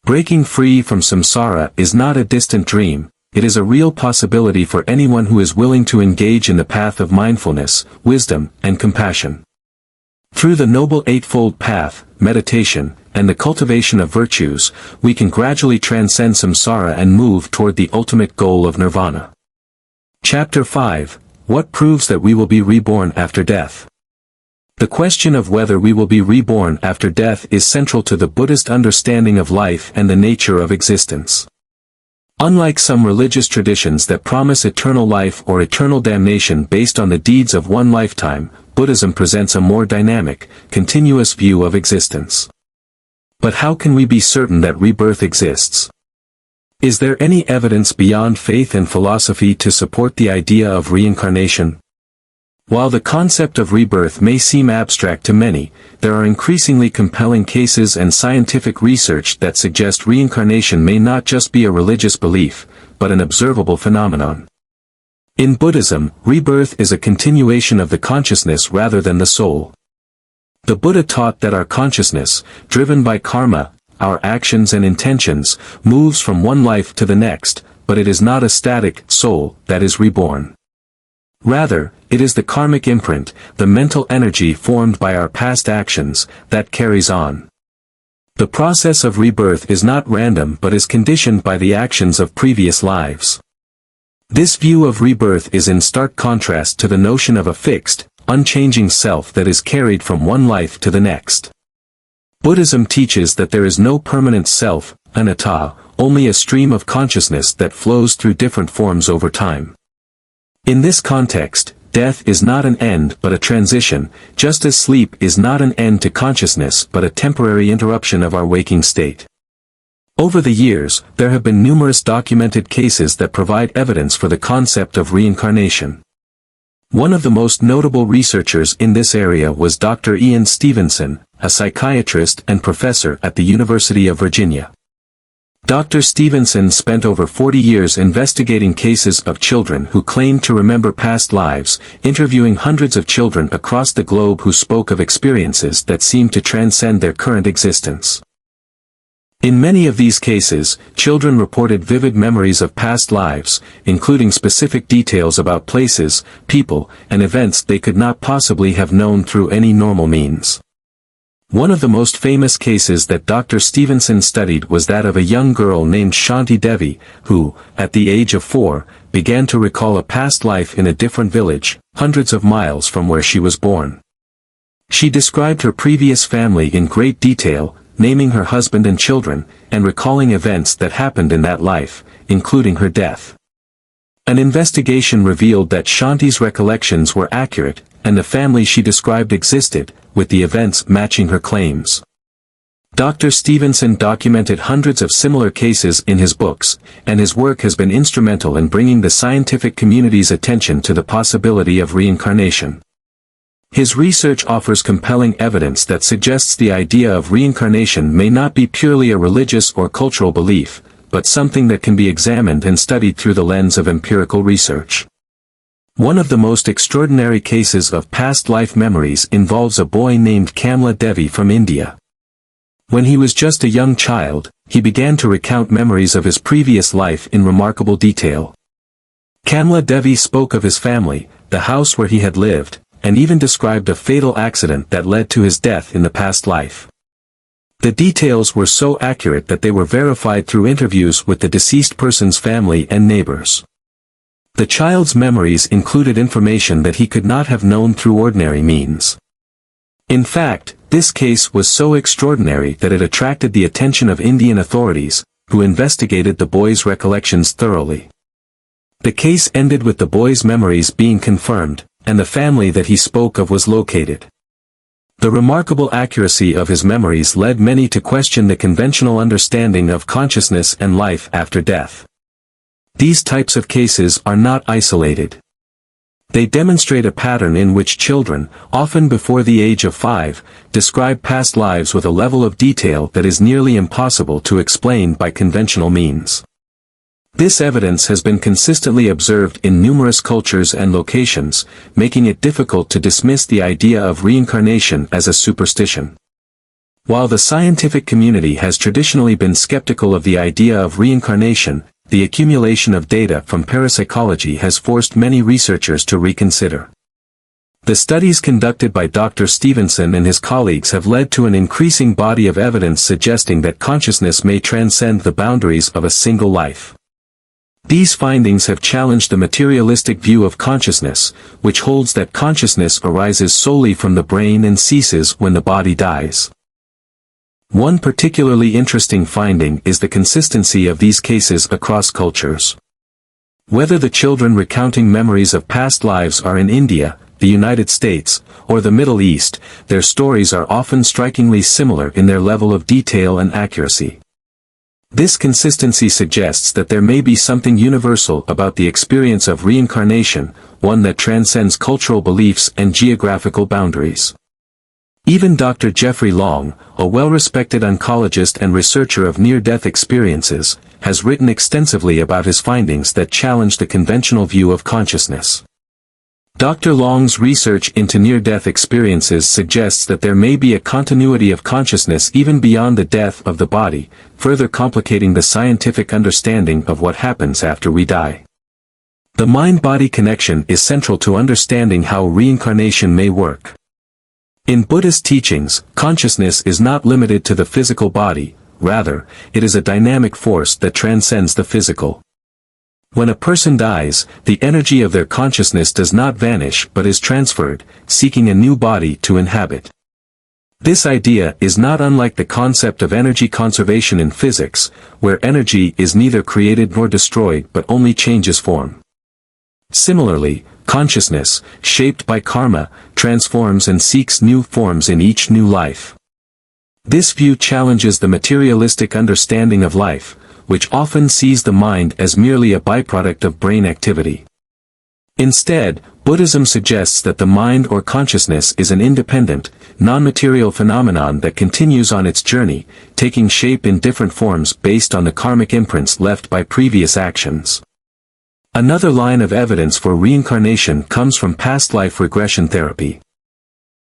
A: Breaking free from samsara is not a distant dream, it is a real possibility for anyone who is willing to engage in the path of mindfulness, wisdom, and compassion. Through the Noble Eightfold Path, meditation, and the cultivation of virtues, we can gradually transcend samsara and move toward the ultimate goal of nirvana. Chapter 5: What proves that we will be reborn after death? The question of whether we will be reborn after death is central to the Buddhist understanding of life and the nature of existence. Unlike some religious traditions that promise eternal life or eternal damnation based on the deeds of one lifetime, Buddhism presents a more dynamic, continuous view of existence. But how can we be certain that rebirth exists? Is there any evidence beyond faith and philosophy to support the idea of reincarnation? While the concept of rebirth may seem abstract to many, there are increasingly compelling cases and scientific research that suggest reincarnation may not just be a religious belief, but an observable phenomenon. In Buddhism, rebirth is a continuation of the consciousness rather than the soul. The Buddha taught that our consciousness, driven by karma, our actions and intentions, moves from one life to the next, but it is not a static soul that is reborn. Rather, it is the karmic imprint, the mental energy formed by our past actions, that carries on. The process of rebirth is not random but is conditioned by the actions of previous lives. This view of rebirth is in stark contrast to the notion of a fixed, unchanging self that is carried from one life to the next. Buddhism teaches that there is no permanent self, anatta, only a stream of consciousness that flows through different forms over time. In this context, death is not an end but a transition, just as sleep is not an end to consciousness but a temporary interruption of our waking state. Over the years, there have been numerous documented cases that provide evidence for the concept of reincarnation. One of the most notable researchers in this area was Dr. Ian Stevenson, a psychiatrist and professor at the University of Virginia. Dr. Stevenson spent over 40 years investigating cases of children who claimed to remember past lives, interviewing hundreds of children across the globe who spoke of experiences that seemed to transcend their current existence. In many of these cases, children reported vivid memories of past lives, including specific details about places, people, and events they could not possibly have known through any normal means. One of the most famous cases that Dr. Stevenson studied was that of a young girl named Shanti Devi, who, at the age of 4, began to recall a past life in a different village, hundreds of miles from where she was born. She described her previous family in great detail, naming her husband and children, and recalling events that happened in that life, including her death. An investigation revealed that Shanti's recollections were accurate, and the family she described existed, with the events matching her claims. Dr. Stevenson documented hundreds of similar cases in his books, and his work has been instrumental in bringing the scientific community's attention to the possibility of reincarnation. His research offers compelling evidence that suggests the idea of reincarnation may not be purely a religious or cultural belief, but something that can be examined and studied through the lens of empirical research. One of the most extraordinary cases of past life memories involves a boy named Kamla Devi from India. When he was just a young child, he began to recount memories of his previous life in remarkable detail. Kamla Devi spoke of his family, the house where he had lived, and even described a fatal accident that led to his death in the past life. The details were so accurate that they were verified through interviews with the deceased person's family and neighbors. The child's memories included information that he could not have known through ordinary means. In fact, this case was so extraordinary that it attracted the attention of Indian authorities, who investigated the boy's recollections thoroughly. The case ended with the boy's memories being confirmed, and the family that he spoke of was located. The remarkable accuracy of his memories led many to question the conventional understanding of consciousness and life after death. These types of cases are not isolated. They demonstrate a pattern in which children, often before the age of 5, describe past lives with a level of detail that is nearly impossible to explain by conventional means. This evidence has been consistently observed in numerous cultures and locations, making it difficult to dismiss the idea of reincarnation as a superstition. While the scientific community has traditionally been skeptical of the idea of reincarnation, the accumulation of data from parapsychology has forced many researchers to reconsider. The studies conducted by Dr. Stevenson and his colleagues have led to an increasing body of evidence suggesting that consciousness may transcend the boundaries of a single life. These findings have challenged the materialistic view of consciousness, which holds that consciousness arises solely from the brain and ceases when the body dies. One particularly interesting finding is the consistency of these cases across cultures. Whether the children recounting memories of past lives are in India, the United States, or the Middle East, their stories are often strikingly similar in their level of detail and accuracy. This consistency suggests that there may be something universal about the experience of reincarnation, one that transcends cultural beliefs and geographical boundaries. Even Dr. Jeffrey Long, a well-respected oncologist and researcher of near-death experiences, has written extensively about his findings that challenge the conventional view of consciousness. Dr. Long's research into near-death experiences suggests that there may be a continuity of consciousness even beyond the death of the body, further complicating the scientific understanding of what happens after we die. The mind-body connection is central to understanding how reincarnation may work. In Buddhist teachings, consciousness is not limited to the physical body, rather, it is a dynamic force that transcends the physical. When a person dies, the energy of their consciousness does not vanish but is transferred, seeking a new body to inhabit. This idea is not unlike the concept of energy conservation in physics, where energy is neither created nor destroyed but only changes form. Similarly, consciousness, shaped by karma, transforms and seeks new forms in each new life. This view challenges the materialistic understanding of life, which often sees the mind as merely a byproduct of brain activity. Instead, Buddhism suggests that the mind or consciousness is an independent, non-material phenomenon that continues on its journey, taking shape in different forms based on the karmic imprints left by previous actions. Another line of evidence for reincarnation comes from past life regression therapy.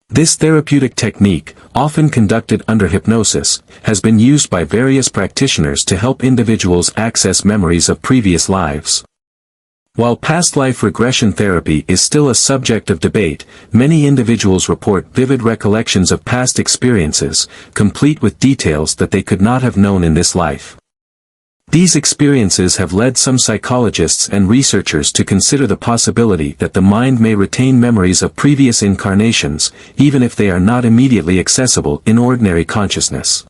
A: This therapeutic technique, often conducted under hypnosis, has been used by various practitioners to help individuals access memories of previous lives. While past life regression therapy is still a subject of debate, many individuals report vivid recollections of past experiences, complete with details that they could not have known in this life. These experiences have led some psychologists and researchers to consider the possibility that the mind may retain memories of previous incarnations, even if they are not immediately accessible in ordinary consciousness.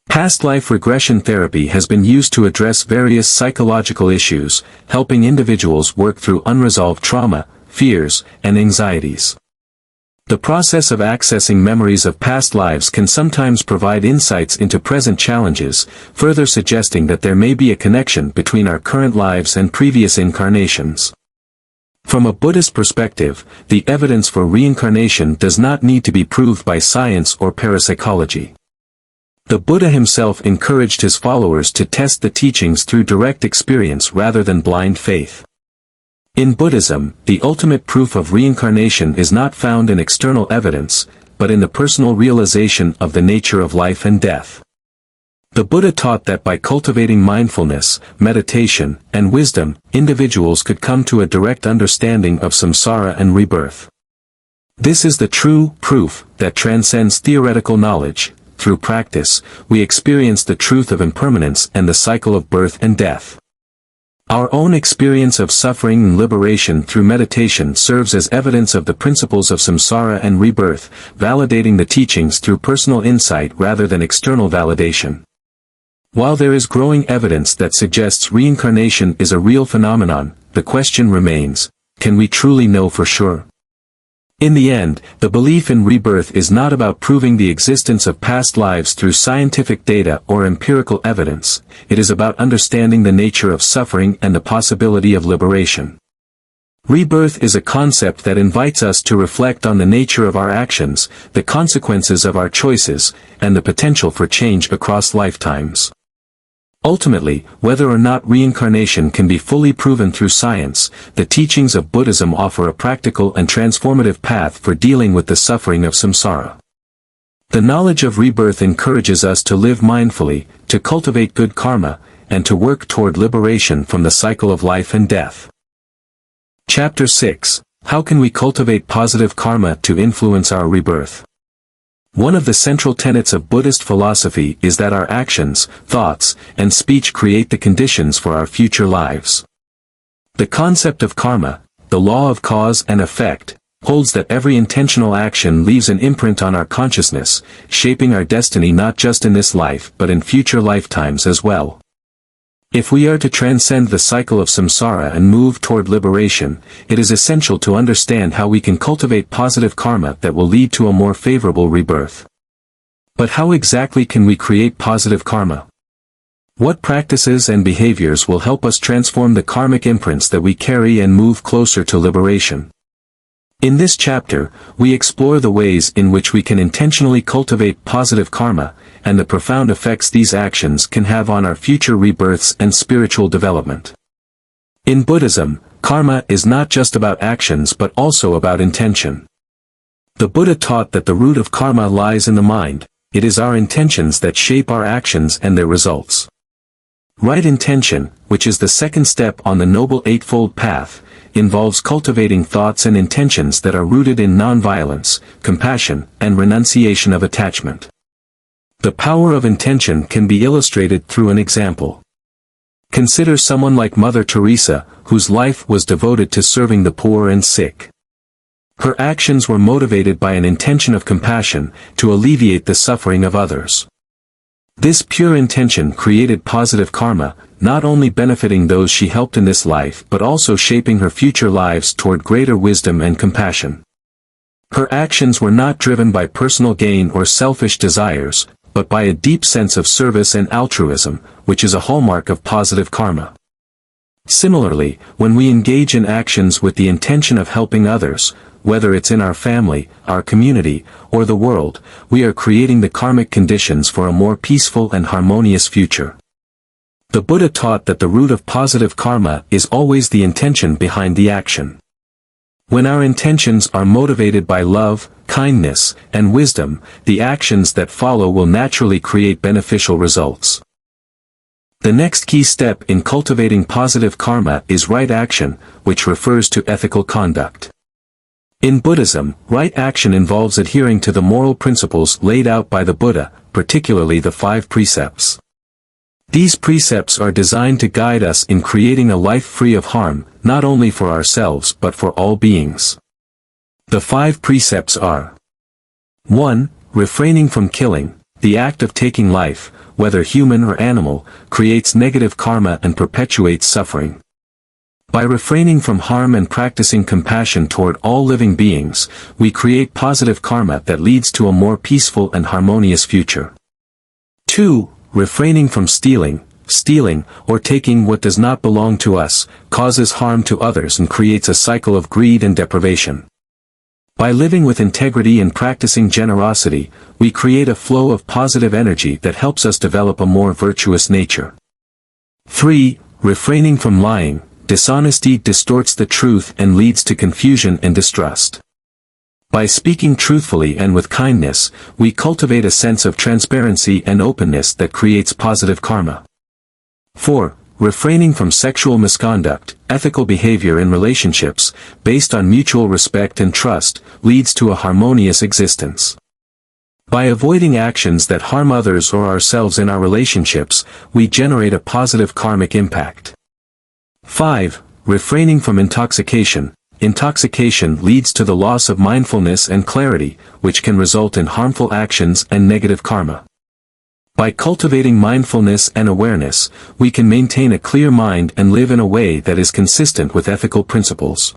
A: Past life regression therapy has been used to address various psychological issues, helping individuals work through unresolved trauma, fears, and anxieties. The process of accessing memories of past lives can sometimes provide insights into present challenges, further suggesting that there may be a connection between our current lives and previous incarnations. From a Buddhist perspective, the evidence for reincarnation does not need to be proved by science or parapsychology. The Buddha himself encouraged his followers to test the teachings through direct experience rather than blind faith. In Buddhism, the ultimate proof of reincarnation is not found in external evidence, but in the personal realization of the nature of life and death. The Buddha taught that by cultivating mindfulness, meditation, and wisdom, individuals could come to a direct understanding of samsara and rebirth. This is the true proof that transcends theoretical knowledge. Through practice, we experience the truth of impermanence and the cycle of birth and death. Our own experience of suffering and liberation through meditation serves as evidence of the principles of samsara and rebirth, validating the teachings through personal insight rather than external validation. While there is growing evidence that suggests reincarnation is a real phenomenon, the question remains, can we truly know for sure? In the end, the belief in rebirth is not about proving the existence of past lives through scientific data or empirical evidence, it is about understanding the nature of suffering and the possibility of liberation. Rebirth is a concept that invites us to reflect on the nature of our actions, the consequences of our choices, and the potential for change across lifetimes. Ultimately, whether or not reincarnation can be fully proven through science, the teachings of Buddhism offer a practical and transformative path for dealing with the suffering of samsara. The knowledge of rebirth encourages us to live mindfully, to cultivate good karma, and to work toward liberation from the cycle of life and death. Chapter 6: How can we cultivate positive karma to influence our rebirth? One of the central tenets of Buddhist philosophy is that our actions, thoughts, and speech create the conditions for our future lives. The concept of karma, the law of cause and effect, holds that every intentional action leaves an imprint on our consciousness, shaping our destiny not just in this life but in future lifetimes as well. If we are to transcend the cycle of samsara and move toward liberation, it is essential to understand how we can cultivate positive karma that will lead to a more favorable rebirth. But how exactly can we create positive karma? What practices and behaviors will help us transform the karmic imprints that we carry and move closer to liberation? In this chapter, we explore the ways in which we can intentionally cultivate positive karma, and the profound effects these actions can have on our future rebirths and spiritual development. In Buddhism, karma is not just about actions but also about intention. The Buddha taught that the root of karma lies in the mind, it is our intentions that shape our actions and their results. Right intention, which is the second step on the Noble Eightfold Path, involves cultivating thoughts and intentions that are rooted in nonviolence, compassion, and renunciation of attachment. The power of intention can be illustrated through an example. Consider someone like Mother Teresa, whose life was devoted to serving the poor and sick. Her actions were motivated by an intention of compassion, to alleviate the suffering of others. This pure intention created positive karma, not only benefiting those she helped in this life but also shaping her future lives toward greater wisdom and compassion. Her actions were not driven by personal gain or selfish desires, but by a deep sense of service and altruism, which is a hallmark of positive karma. Similarly, when we engage in actions with the intention of helping others, whether it's in our family, our community, or the world, we are creating the karmic conditions for a more peaceful and harmonious future. The Buddha taught that the root of positive karma is always the intention behind the action. When our intentions are motivated by love, kindness, and wisdom, the actions that follow will naturally create beneficial results. The next key step in cultivating positive karma is right action, which refers to ethical conduct. In Buddhism, right action involves adhering to the moral principles laid out by the Buddha, particularly the 5 precepts. These precepts are designed to guide us in creating a life free of harm, not only for ourselves but for all beings. The 5 precepts are: 1. Refraining from killing. The act of taking life, whether human or animal, creates negative karma and perpetuates suffering. By refraining from harm and practicing compassion toward all living beings, we create positive karma that leads to a more peaceful and harmonious future. 2. Refraining from stealing. Stealing, or taking what does not belong to us, causes harm to others and creates a cycle of greed and deprivation. By living with integrity and practicing generosity, we create a flow of positive energy that helps us develop a more virtuous nature. 3. Refraining from lying. Dishonesty distorts the truth and leads to confusion and distrust. By speaking truthfully and with kindness, we cultivate a sense of transparency and openness that creates positive karma. 4. Refraining from sexual misconduct. Ethical behavior in relationships, based on mutual respect and trust, leads to a harmonious existence. By avoiding actions that harm others or ourselves in our relationships, we generate a positive karmic impact. 5. Refraining from intoxication. Intoxication leads to the loss of mindfulness and clarity, which can result in harmful actions and negative karma. By cultivating mindfulness and awareness, we can maintain a clear mind and live in a way that is consistent with ethical principles.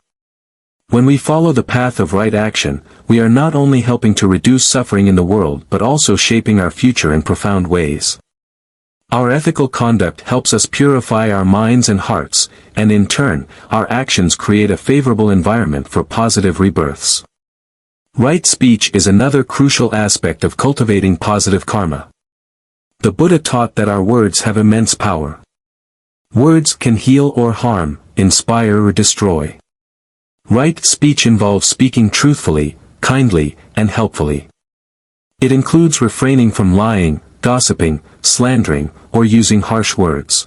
A: When we follow the path of right action, we are not only helping to reduce suffering in the world but also shaping our future in profound ways. Our ethical conduct helps us purify our minds and hearts, and in turn, our actions create a favorable environment for positive rebirths. Right speech is another crucial aspect of cultivating positive karma. The Buddha taught that our words have immense power. Words can heal or harm, inspire or destroy. Right speech involves speaking truthfully, kindly, and helpfully. It includes refraining from lying, gossiping, slandering, or using harsh words.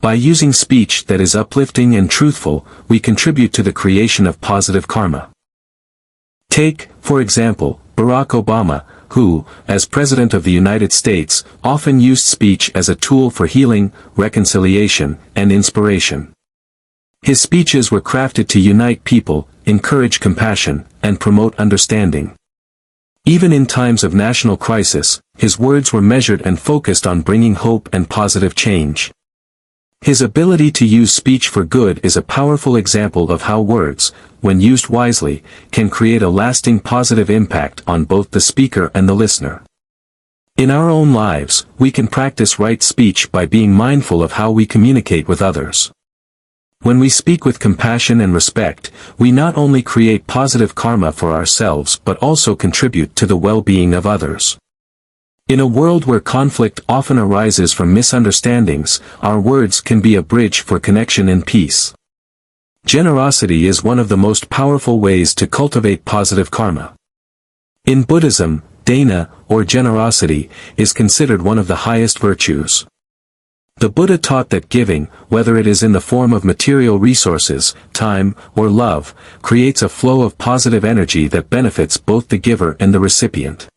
A: By using speech that is uplifting and truthful, we contribute to the creation of positive karma. Take, for example, Barack Obama, who, as President of the United States, often used speech as a tool for healing, reconciliation, and inspiration. His speeches were crafted to unite people, encourage compassion, and promote understanding. Even in times of national crisis, his words were measured and focused on bringing hope and positive change. His ability to use speech for good is a powerful example of how words, when used wisely, can create a lasting positive impact on both the speaker and the listener. In our own lives, we can practice right speech by being mindful of how we communicate with others. When we speak with compassion and respect, we not only create positive karma for ourselves but also contribute to the well-being of others. In a world where conflict often arises from misunderstandings, our words can be a bridge for connection and peace. Generosity is one of the most powerful ways to cultivate positive karma. In Buddhism, dana, or generosity, is considered one of the highest virtues. The Buddha taught that giving, whether it is in the form of material resources, time, or love, creates a flow of positive energy that benefits both the giver and the recipient.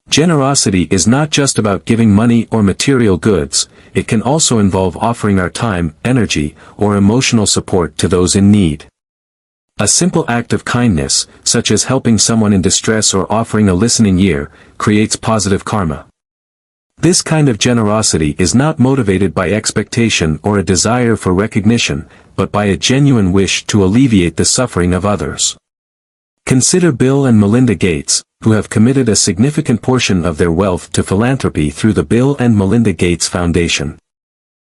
A: Generosity is not just about giving money or material goods, it can also involve offering our time, energy, or emotional support to those in need. A simple act of kindness, such as helping someone in distress or offering a listening ear, creates positive karma. This kind of generosity is not motivated by expectation or a desire for recognition, but by a genuine wish to alleviate the suffering of others. Consider Bill and Melinda Gates, who have committed a significant portion of their wealth to philanthropy through the Bill and Melinda Gates Foundation.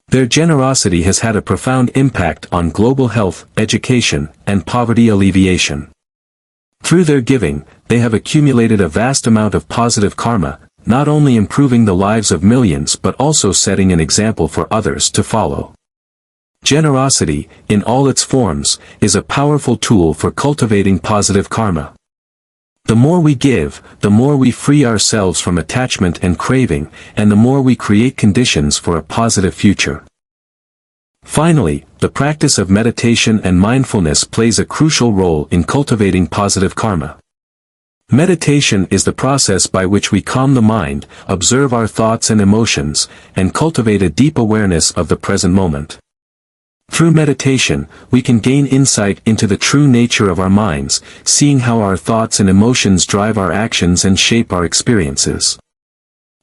A: Their generosity has had a profound impact on global health, education, and poverty alleviation. Through their giving, they have accumulated a vast amount of positive karma, not only improving the lives of millions but also setting an example for others to follow. Generosity, in all its forms, is a powerful tool for cultivating positive karma. The more we give, the more we free ourselves from attachment and craving, and the more we create conditions for a positive future. Finally, the practice of meditation and mindfulness plays a crucial role in cultivating positive karma. Meditation is the process by which we calm the mind, observe our thoughts and emotions, and cultivate a deep awareness of the present moment. Through meditation, we can gain insight into the true nature of our minds, seeing how our thoughts and emotions drive our actions and shape our experiences.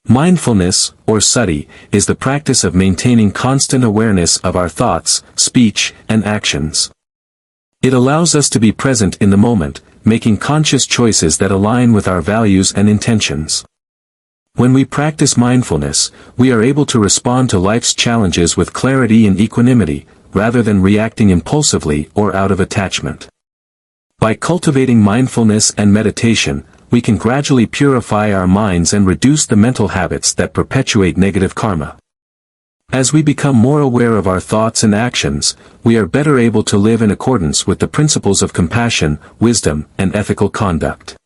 A: Mindfulness, or sati, is the practice of maintaining constant awareness of our thoughts, speech, and actions. It allows us to be present in the moment, making conscious choices that align with our values and intentions. When we practice mindfulness, we are able to respond to life's challenges with clarity and equanimity, rather than reacting impulsively or out of attachment. By cultivating mindfulness and meditation, we can gradually purify our minds and reduce the mental habits that perpetuate negative karma. As we become more aware of our thoughts and actions, we are better able to live in accordance with the principles of compassion, wisdom, and ethical conduct.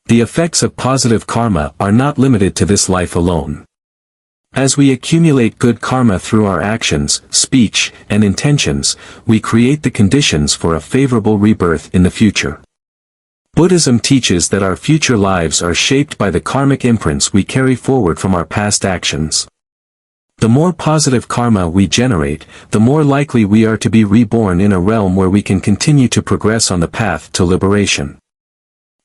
A: The effects of positive karma are not limited to this life alone. As we accumulate good karma through our actions, speech, and intentions, we create the conditions for a favorable rebirth in the future. Buddhism teaches that our future lives are shaped by the karmic imprints we carry forward from our past actions. The more positive karma we generate, the more likely we are to be reborn in a realm where we can continue to progress on the path to liberation.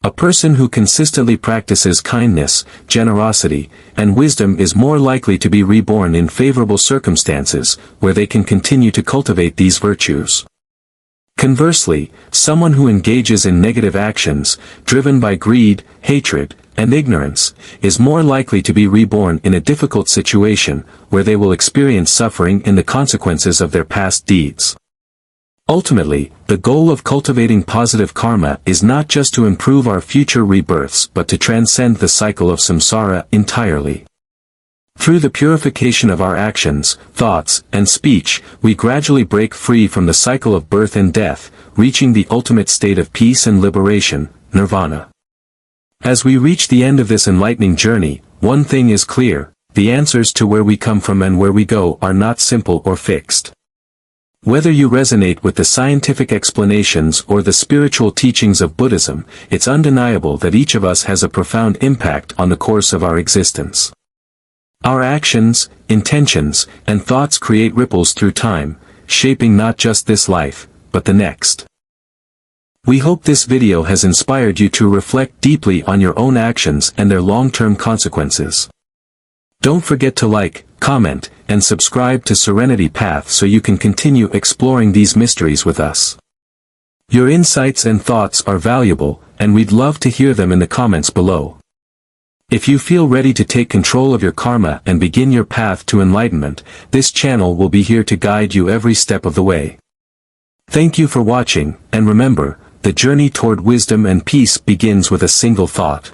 A: A person who consistently practices kindness, generosity, and wisdom is more likely to be reborn in favorable circumstances, where they can continue to cultivate these virtues. Conversely, someone who engages in negative actions, driven by greed, hatred, and ignorance, is more likely to be reborn in a difficult situation, where they will experience suffering in the consequences of their past deeds. Ultimately, the goal of cultivating positive karma is not just to improve our future rebirths but to transcend the cycle of samsara entirely. Through the purification of our actions, thoughts, and speech, we gradually break free from the cycle of birth and death, reaching the ultimate state of peace and liberation, nirvana. As we reach the end of this enlightening journey, one thing is clear: the answers to where we come from and where we go are not simple or fixed. Whether you resonate with the scientific explanations or the spiritual teachings of Buddhism, it's undeniable that each of us has a profound impact on the course of our existence. Our actions, intentions, and thoughts create ripples through time, shaping not just this life, but the next. We hope this video has inspired you to reflect deeply on your own actions and their long-term consequences. Don't forget to like, comment, and subscribe to Serenity Path so you can continue exploring these mysteries with us. Your insights and thoughts are valuable, and we'd love to hear them in the comments below. If you feel ready to take control of your karma and begin your path to enlightenment, this channel will be here to guide you every step of the way. Thank you for watching, and remember, the journey toward wisdom and peace begins with a single thought.